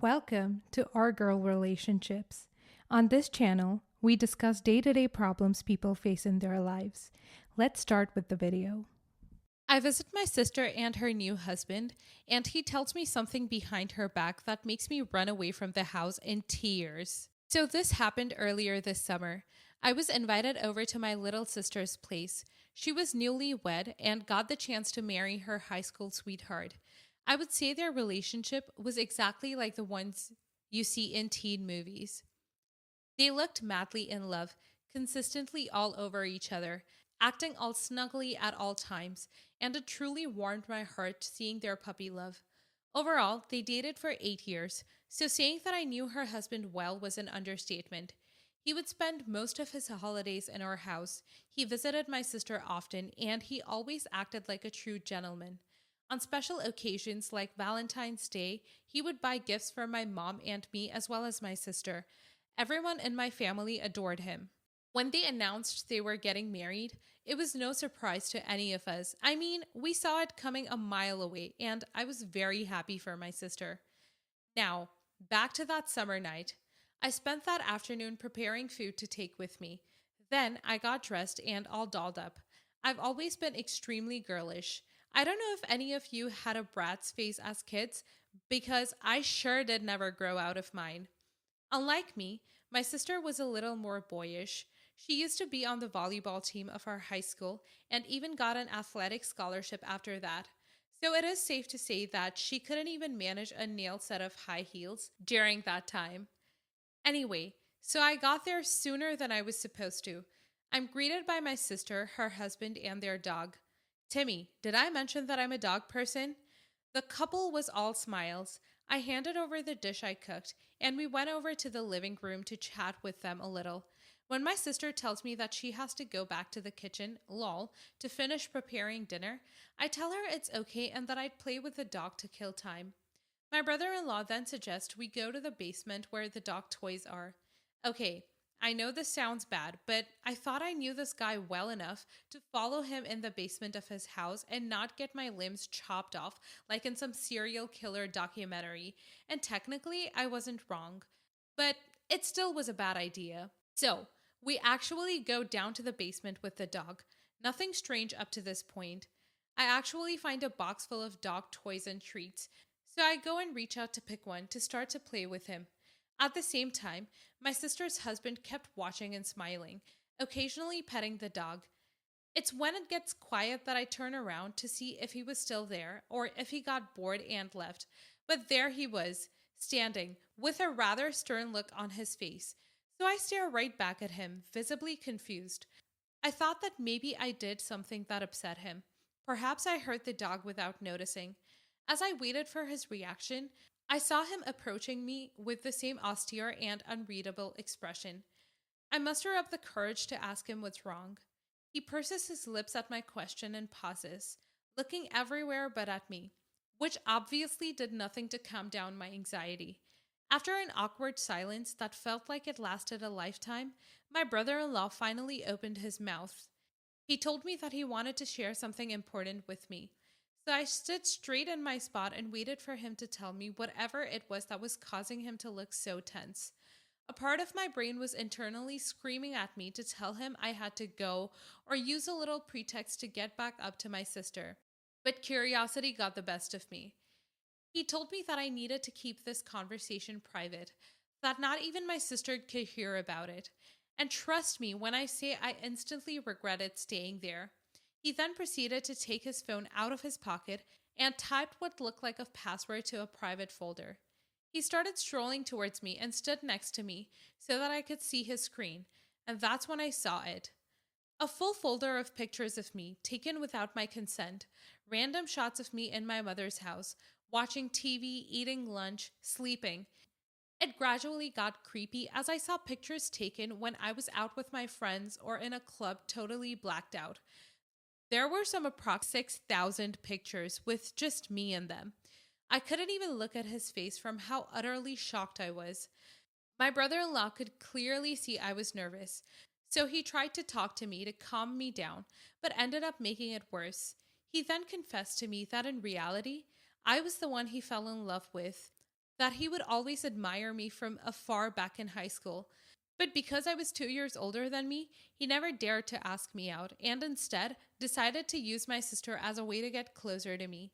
Welcome to Our Girl Relationships. On this channel, we discuss day-to-day problems people face in their lives. Let's start with the video. I visit my sister and her new husband, and he tells me something behind her back that makes me run away from the house in tears. So this happened earlier this summer. I was invited over to my little sister's place. She was newlywed and got the chance to marry her high school sweetheart. I would say their relationship was exactly like the ones you see in teen movies. They looked madly in love, consistently all over each other, acting all snuggly at all times, and it truly warmed my heart seeing their puppy love. Overall, they dated for 8 years, so saying that I knew her husband well was an understatement. He would spend most of his holidays in our house. He visited my sister often, and he always acted like a true gentleman. On special occasions like Valentine's Day, he would buy gifts for my mom and me as well as my sister. Everyone in my family adored him. When they announced they were getting married, it was no surprise to any of us. I mean, we saw it coming a mile away, and I was very happy for my sister. Now, back to that summer night. I spent that afternoon preparing food to take with me. Then I got dressed and all dolled up. I've always been extremely girlish. I don't know if any of you had a brat's face as kids, because I sure did never grow out of mine. Unlike me, my sister was a little more boyish. She used to be on the volleyball team of our high school and even got an athletic scholarship after that. So it is safe to say that she couldn't even manage a nailed set of high heels during that time. Anyway, so I got there sooner than I was supposed to. I'm greeted by my sister, her husband, and their dog. Timmy, did I mention that I'm a dog person? The couple was all smiles. I handed over the dish I cooked, and we went over to the living room to chat with them a little. When my sister tells me that she has to go back to the kitchen, lol, to finish preparing dinner, I tell her it's okay and that I'd play with the dog to kill time. My brother-in-law then suggests we go to the basement where the dog toys are. Okay, I know this sounds bad, but I thought I knew this guy well enough to follow him in the basement of his house and not get my limbs chopped off like in some serial killer documentary. And technically, I wasn't wrong. But it still was a bad idea. So, we actually go down to the basement with the dog. Nothing strange up to this point. I actually find a box full of dog toys and treats, so I go and reach out to pick one to start to play with him. At the same time, my sister's husband kept watching and smiling, occasionally petting the dog. It's when it gets quiet that I turn around to see if he was still there or if he got bored and left. But there he was, standing, with a rather stern look on his face. So I stare right back at him, visibly confused. I thought that maybe I did something that upset him. Perhaps I hurt the dog without noticing. As I waited for his reaction, I saw him approaching me with the same austere and unreadable expression. I muster up the courage to ask him what's wrong. He purses his lips at my question and pauses, looking everywhere but at me, which obviously did nothing to calm down my anxiety. After an awkward silence that felt like it lasted a lifetime, my brother-in-law finally opened his mouth. He told me that he wanted to share something important with me. So I stood straight in my spot and waited for him to tell me whatever it was that was causing him to look so tense. A part of my brain was internally screaming at me to tell him I had to go or use a little pretext to get back up to my sister. But curiosity got the best of me. He told me that I needed to keep this conversation private, that not even my sister could hear about it. And trust me when I say I instantly regretted staying there. He then proceeded to take his phone out of his pocket and typed what looked like a password to a private folder. He started strolling towards me and stood next to me so that I could see his screen, and that's when I saw it. A full folder of pictures of me, taken without my consent, random shots of me in my mother's house, watching TV, eating lunch, sleeping. It gradually got creepy as I saw pictures taken when I was out with my friends or in a club totally blacked out. There were some approximately 6,000 pictures with just me in them. I couldn't even look at his face from how utterly shocked I was. My brother-in-law could clearly see I was nervous, so he tried to talk to me to calm me down, but ended up making it worse. He then confessed to me that in reality, I was the one he fell in love with. that he would always admire me from afar back in high school. But because I was 2 years older than me, he never dared to ask me out and instead decided to use my sister as a way to get closer to me.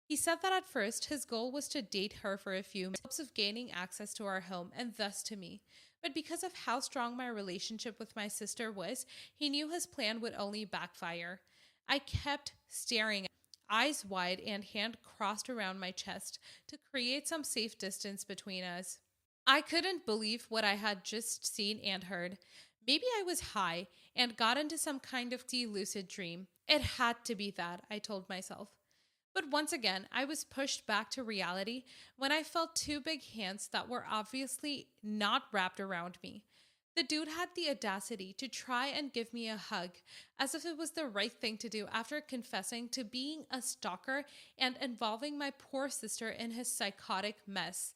He said that at first his goal was to date her for a few months in hopes of gaining access to our home and thus to me. But because of how strong my relationship with my sister was, he knew his plan would only backfire. I kept staring, eyes wide and hand crossed around my chest to create some safe distance between us. I couldn't believe what I had just seen and heard. Maybe I was high and got into some kind of lucid dream. It had to be that, I told myself. But once again, I was pushed back to reality when I felt two big hands that were obviously not wrapped around me. The dude had the audacity to try and give me a hug, as if it was the right thing to do after confessing to being a stalker and involving my poor sister in his psychotic mess.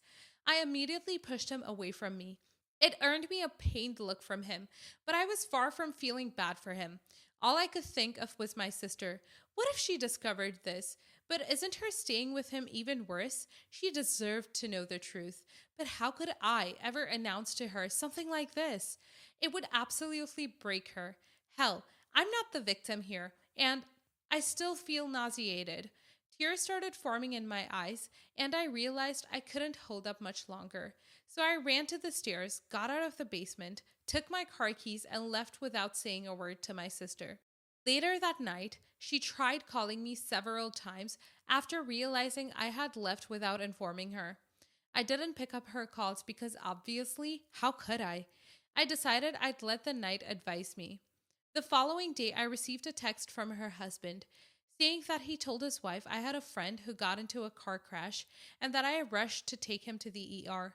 I immediately pushed him away from me. It earned me a pained look from him, but I was far from feeling bad for him. All I could think of was my sister. What if she discovered this? But isn't her staying with him even worse? She deserved to know the truth. But how could I ever announce to her something like this? It would absolutely break her. Hell, I'm not the victim here, and I still feel nauseated. Tears started forming in my eyes, and I realized I couldn't hold up much longer. So I ran to the stairs, got out of the basement, took my car keys, and left without saying a word to my sister. Later that night, she tried calling me several times after realizing I had left without informing her. I didn't pick up her calls because obviously, how could I? I decided I'd let the night advise me. The following day, I received a text from her husband saying that he told his wife I had a friend who got into a car crash and that I rushed to take him to the ER.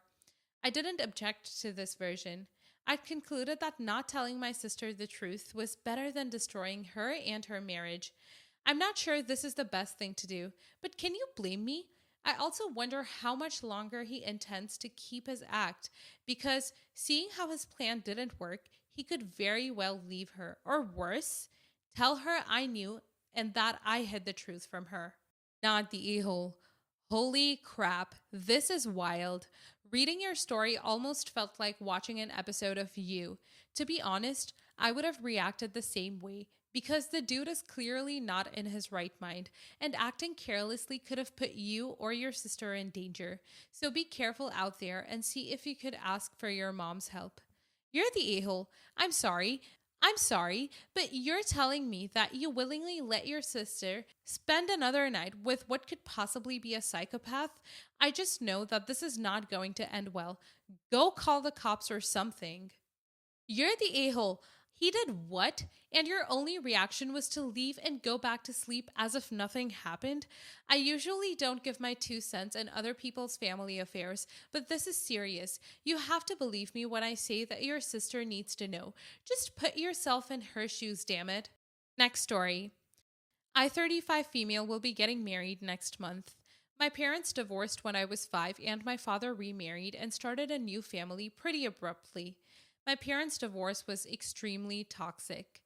I didn't object to this version. I'd concluded that not telling my sister the truth was better than destroying her and her marriage. I'm not sure this is the best thing to do, but can you blame me? I also wonder how much longer he intends to keep his act, because seeing how his plan didn't work, he could very well leave her, or worse, tell her I knew and that I hid the truth from her. Not the a-hole. Holy crap, this is wild. Reading your story almost felt like watching an episode of You. To be honest, I would have reacted the same way because the dude is clearly not in his right mind, and acting carelessly could have put you or your sister in danger. So be careful out there and see if you could ask for your mom's help. You're the a-hole. I'm sorry, but you're telling me that you willingly let your sister spend another night with what could possibly be a psychopath? I just know that this is not going to end well. Go call the cops or something. You're the a-hole. He did what? And your only reaction was to leave and go back to sleep as if nothing happened? I usually don't give my 2 cents in other people's family affairs, but this is serious. You have to believe me when I say that your sister needs to know. Just put yourself in her shoes, damn it. Next story. I-35 female will be getting married next month. My parents divorced when I was 5, and my father remarried and started a new family pretty abruptly. My parents' divorce was extremely toxic.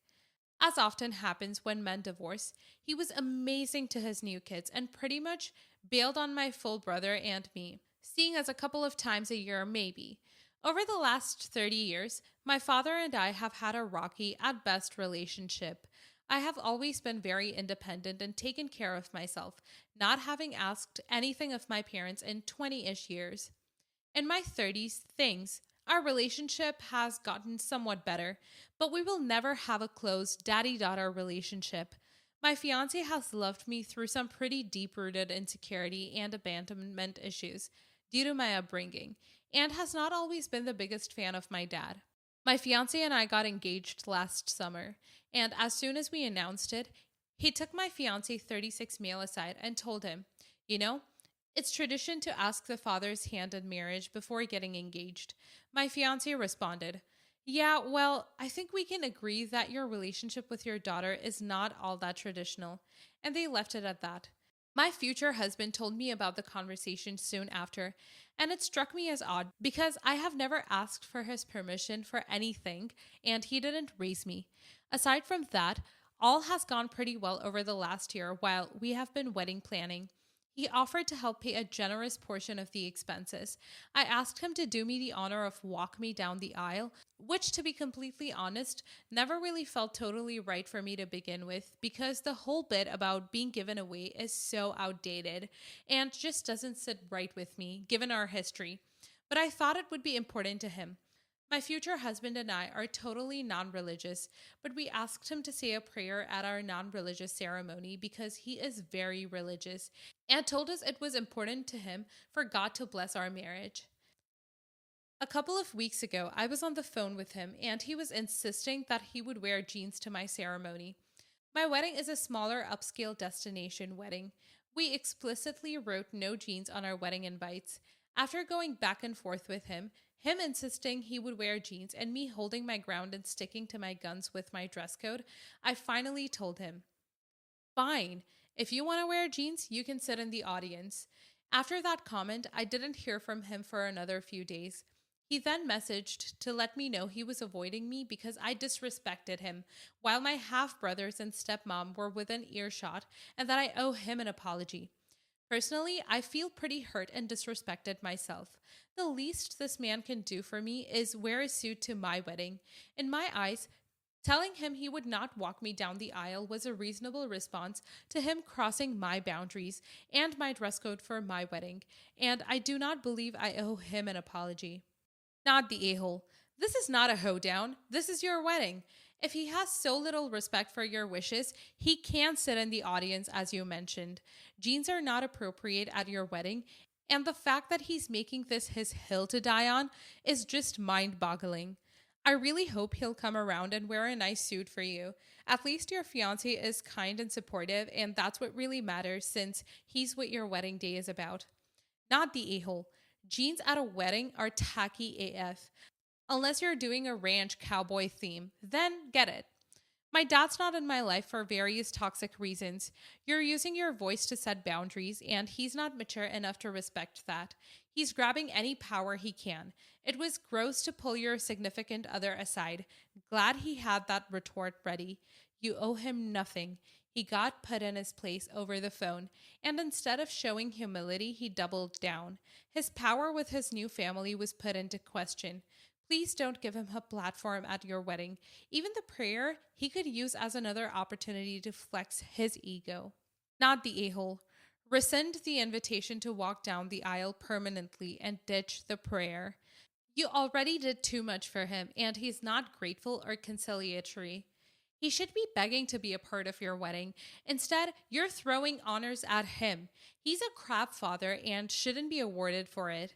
As often happens when men divorce, he was amazing to his new kids and pretty much bailed on my full brother and me, seeing us a couple of times a year maybe. Over the last 30 years, my father and I have had a rocky, at best, relationship. I have always been very independent and taken care of myself, not having asked anything of my parents in 20-ish years. In my 30s, our relationship has gotten somewhat better, but we will never have a close daddy-daughter relationship. My fiancé has loved me through some pretty deep-rooted insecurity and abandonment issues due to my upbringing, and has not always been the biggest fan of my dad. My fiancé and I got engaged last summer, and as soon as we announced it, he took my fiancé 36 male aside and told him, it's tradition to ask the father's hand in marriage before getting engaged. My fiancé responded, yeah, well, I think we can agree that your relationship with your daughter is not all that traditional. And they left it at that. My future husband told me about the conversation soon after, and it struck me as odd because I have never asked for his permission for anything, and he didn't raise me. Aside from that, all has gone pretty well over the last year while we have been wedding planning. He offered to help pay a generous portion of the expenses. I asked him to do me the honor of walk me down the aisle, which, to be completely honest, never really felt totally right for me to begin with, because the whole bit about being given away is so outdated and just doesn't sit right with me, given our history. But I thought it would be important to him. My future husband and I are totally non religious, but we asked him to say a prayer at our non religious ceremony because he is very religious and told us it was important to him for God to bless our marriage. A couple of weeks ago, I was on the phone with him and he was insisting that he would wear jeans to my ceremony. My wedding is a smaller upscale destination wedding. We explicitly wrote no jeans on our wedding invites. After going back and forth with him insisting he would wear jeans and me holding my ground and sticking to my guns with my dress code, I finally told him, "Fine, if you want to wear jeans, you can sit in the audience." After that comment, I didn't hear from him for another few days. He then messaged to let me know he was avoiding me because I disrespected him, while my half brothers and stepmom were within earshot, and that I owe him an apology. Personally, I feel pretty hurt and disrespected myself. The least this man can do for me is wear a suit to my wedding. In my eyes, telling him he would not walk me down the aisle was a reasonable response to him crossing my boundaries and my dress code for my wedding, and I do not believe I owe him an apology. Not the a-hole. This is not a hoedown. This is your wedding. If he has so little respect for your wishes, he can sit in the audience as you mentioned. Jeans are not appropriate at your wedding, and the fact that he's making this his hill to die on is just mind-boggling. I really hope he'll come around and wear a nice suit for you. At least your fiance is kind and supportive, and that's what really matters since he's what your wedding day is about. Not the a-hole. Jeans at a wedding are tacky AF. Unless you're doing a ranch cowboy theme, then get it. My dad's not in my life for various toxic reasons. You're using your voice to set boundaries, and he's not mature enough to respect that. He's grabbing any power he can. It was gross to pull your significant other aside. Glad he had that retort ready. You owe him nothing. He got put in his place over the phone, and instead of showing humility, he doubled down. His power with his new family was put into question. Please don't give him a platform at your wedding. Even the prayer he could use as another opportunity to flex his ego. Not the a-hole. Rescind the invitation to walk down the aisle permanently and ditch the prayer. You already did too much for him, and he's not grateful or conciliatory. He should be begging to be a part of your wedding. Instead, you're throwing honors at him. He's a crap father and shouldn't be awarded for it.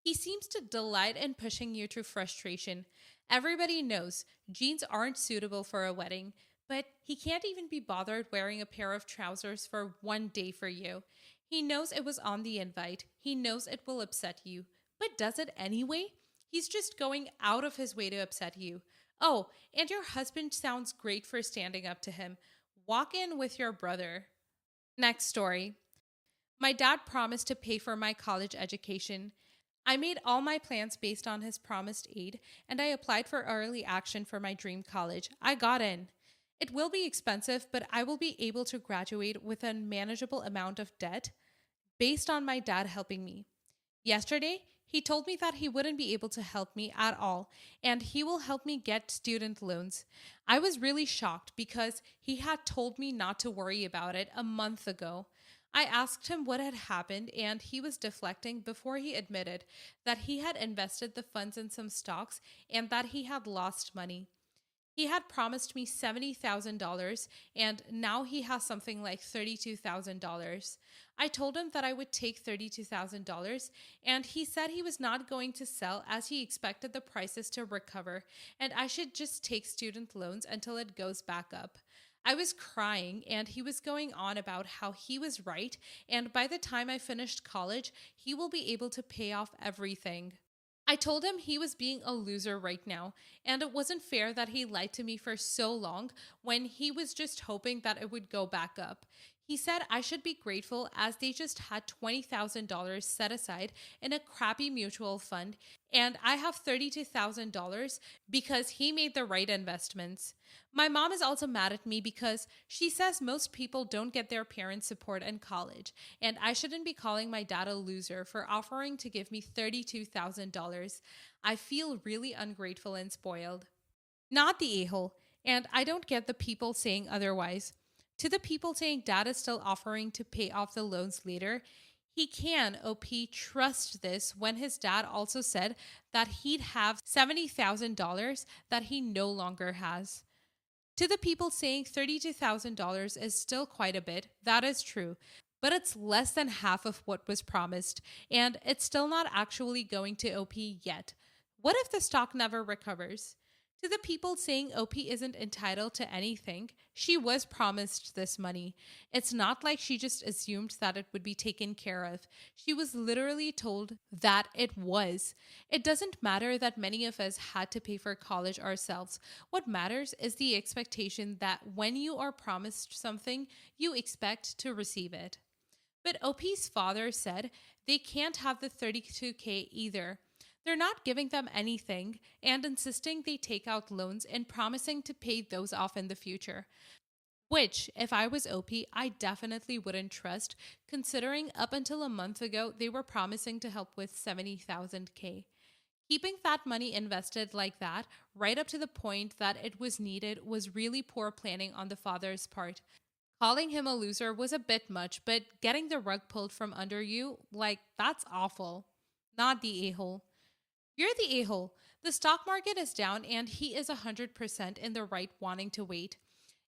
He seems to delight in pushing you to frustration. Everybody knows jeans aren't suitable for a wedding, but he can't even be bothered wearing a pair of trousers for one day for you. He knows it was on the invite. He knows it will upset you, but does it anyway? He's just going out of his way to upset you. Oh, and your husband sounds great for standing up to him. Walk in with your brother. Next story. My dad promised to pay for my college education. I made all my plans based on his promised aid, and I applied for early action for my dream college. I got in. It will be expensive, but I will be able to graduate with a manageable amount of debt based on my dad helping me. Yesterday, he told me that he wouldn't be able to help me at all, and he will help me get student loans. I was really shocked because he had told me not to worry about it a month ago. I asked him what had happened, and he was deflecting before he admitted that he had invested the funds in some stocks and that he had lost money. He had promised me $70,000, and now he has something like $32,000. I told him that I would take $32,000, and he said he was not going to sell as he expected the prices to recover, and I should just take student loans until it goes back up. I was crying, and he was going on about how he was right, and by the time I finished college, he will be able to pay off everything. I told him he was being a loser right now, and it wasn't fair that he lied to me for so long when he was just hoping that it would go back up. He said I should be grateful as they just had $20,000 set aside in a crappy mutual fund, and I have $32,000 because he made the right investments. My mom is also mad at me because she says most people don't get their parents' support in college, and I shouldn't be calling my dad a loser for offering to give me $32,000. I feel really ungrateful and spoiled. Not the a-hole, and I don't get the people saying otherwise. To the people saying dad is still offering to pay off the loans later, he can, OP, trust this when his dad also said that he'd have $70,000 that he no longer has. To the people saying $32,000 is still quite a bit, that is true, but it's less than half of what was promised, and it's still not actually going to OP yet. What if the stock never recovers? To the people saying OP isn't entitled to anything, she was promised this money. It's not like she just assumed that it would be taken care of. She was literally told that it was. It doesn't matter that many of us had to pay for college ourselves. What matters is the expectation that when you are promised something, you expect to receive it. But OP's father said they can't have the 32K either. They're not giving them anything and insisting they take out loans and promising to pay those off in the future. Which, if I was OP, I definitely wouldn't trust, considering up until a month ago they were promising to help with 70,000K. Keeping that money invested like that, right up to the point that it was needed, was really poor planning on the father's part. Calling him a loser was a bit much, but getting the rug pulled from under you, like, that's awful. Not the a hole. You're the a hole. The stock market is down, and he is 100% in the right wanting to wait.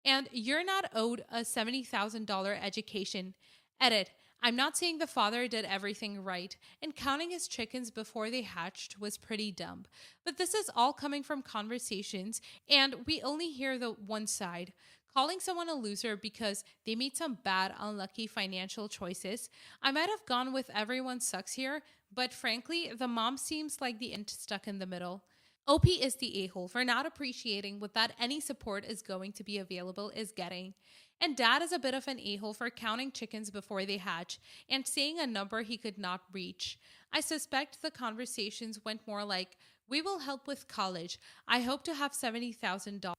And you're not owed a $70,000 education. Edit. I'm not saying the father did everything right, and counting his chickens before they hatched was pretty dumb. But this is all coming from conversations, and we only hear the one side. Calling someone a loser because they made some bad, unlucky financial choices. I might have gone with everyone sucks here, but frankly, the mom seems like the ant stuck in the middle. OP is the a-hole for not appreciating what that any support is going to be available is getting. And dad is a bit of an a-hole for counting chickens before they hatch and saying a number he could not reach. I suspect the conversations went more like, we will help with college. I hope to have $70,000.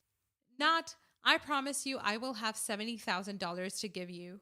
Not, I promise you I will have $70,000 to give you.